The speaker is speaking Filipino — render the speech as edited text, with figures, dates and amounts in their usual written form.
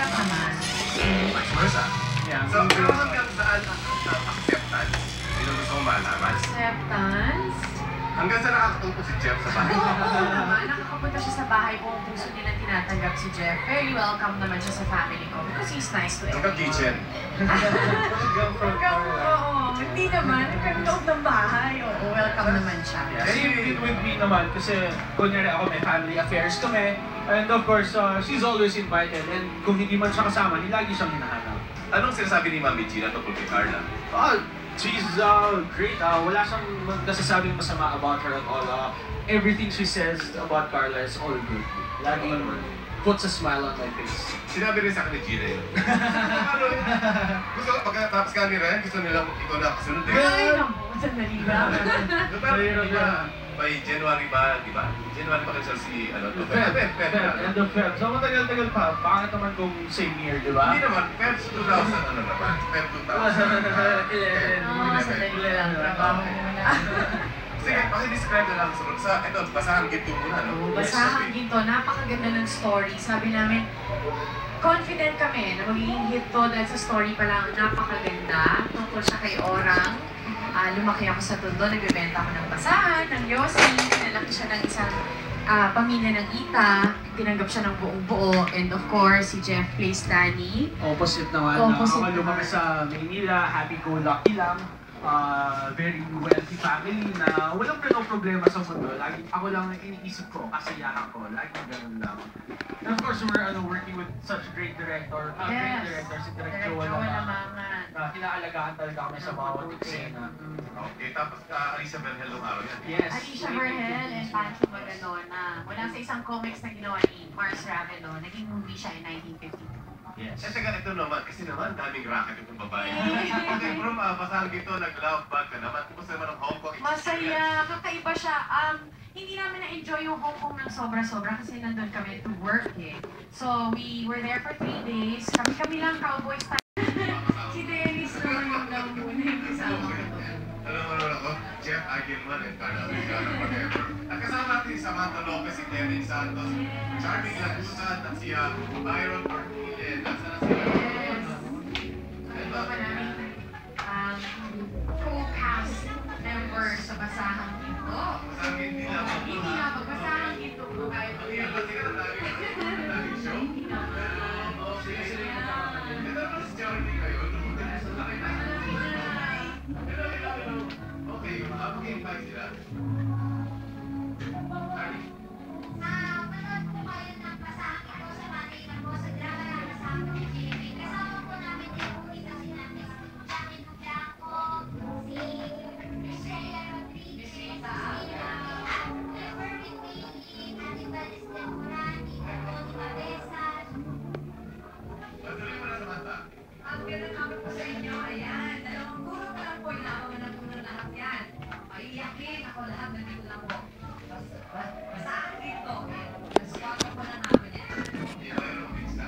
Tanggap naman. Vice versa. Yeah. So, pero hanggang saan ang acceptance? Yun ang gusto kong malaman. Acceptance? Hanggang saan nakakatungkol si Jeff sa bahay? Oo naman. Nakakapunta siya sa bahay kung puso nilang tinatanggap si Jeff. Very welcome naman siya sa family ko because he's nice to Hanggang everyone. kitchen. Oo, hindi naman. Hanggang loob ng bahay. Oo, welcome naman siya. Yeah, same with me naman kasi kunyari ako may family affairs kami and of course she's always invited and kung hindi man siya kasama, lagi siyang hinahanap. Anong sinasabi ni Mami Gina tungkol kay Carla? She's great. Wala siyang nasasabing masama about her at all. Everything she says about Carla is all good. Lagi puts a smile on my face. Sinabi rin sa akin ni Gina yun. Ano yun? Gusto ko, pagkatapos ka ni Ryan, gusto nila ikaw na kasunod eh. Ay, naku, sandali lang. Pero di ba, by January ba, di ba? January pa kasi si, ano to? Feb. End of Feb. So matagal-tagal pa. Bakit naman kung same year, di ba? Hindi naman, Feb 2000, ano naman? Feb 2000. Oo, sandali lang. Trabaho muna. Sige, paki-describe na lang sa ito, Basahang Ginto muna, no? Basahang Ginto, napakaganda ng story. Sabi namin, confident kami na magiging hit to dahil sa story pa lang napakaganda. Tungkol siya kay Orang. Lumaki ako sa Tondo, nagbebenta ako ng basahan, ng yosi. Pinalaki siya ng isang pamilya ng Ita. Tinanggap siya ng buong buo. And of course, si Jeff plays Danny. Opposite naman. Opposite Ako lumaki sa Maynila, happy-go-lucky lang. Very wealthy family na walang problema sa mundo. Lagi ako lang iniisip ko, kasiyahan ko. Lagi ganun lang. And of course, we're working with such great director. Great director, si Direk Joel Lamangan. Kinaalagaan talaga kami sa bawat eksena. Okay, tapos Alicia Berhel nung araw yan. Yes. Alicia Berhel and Pancho Magalona. Mula sa isang comics na ginawa ni Mars Ravelo, naging movie siya in 1952. Yes. Eh, teka, ito naman, kasi naman, daming racket itong babae. Okay, bro, Basahang Ginto, nag-love bag ka naman. Kumusta naman ang Hong Kong experience? Masaya, kakaiba siya. Hindi namin na-enjoy yung Hong Kong ng sobra-sobra kasi nandun kami to work eh. So, we were there for 3 days. Kami lang, cowboys tayo. Si Dennis naman yung muna yung kasama ko. Ano ako? Jeff Eigenman and Carla Vizcano, whatever. At kasama natin si Samantha Lopez, si Kevin Santos, Charming Lagusan, at si Byron Ortile. Nasaan na sila? Iba pa namin co-cast members sa Basahang Ginto. Basahang hindi na. Hindi na, Basahang Ginto po kahit Hindi na, sige na daming show. hindi naman. Ito naman si Charlie kayo. Okay, mag-invite sila. Charlie. Manood po kayo ng Basahang Ginto sa Monday na po sa drama na kasama ko si Jimmy. Kasama po namin din po isa si Namis Jacqueline Blanco, si Michelle Rodriguez, si at Never With Me, Hannibal Estemorani, Tony Mabesas. Patuloy mo na Samantha. Ang gano'n namin po sa inyo, ayan, 2 guro pa lang po, inaawa na po na lahat yan. Maiiyakin ako lahat, nandito lang po. Basahang Ginto, nasuwaka po na namin yan. Hindi na mayroon mix na.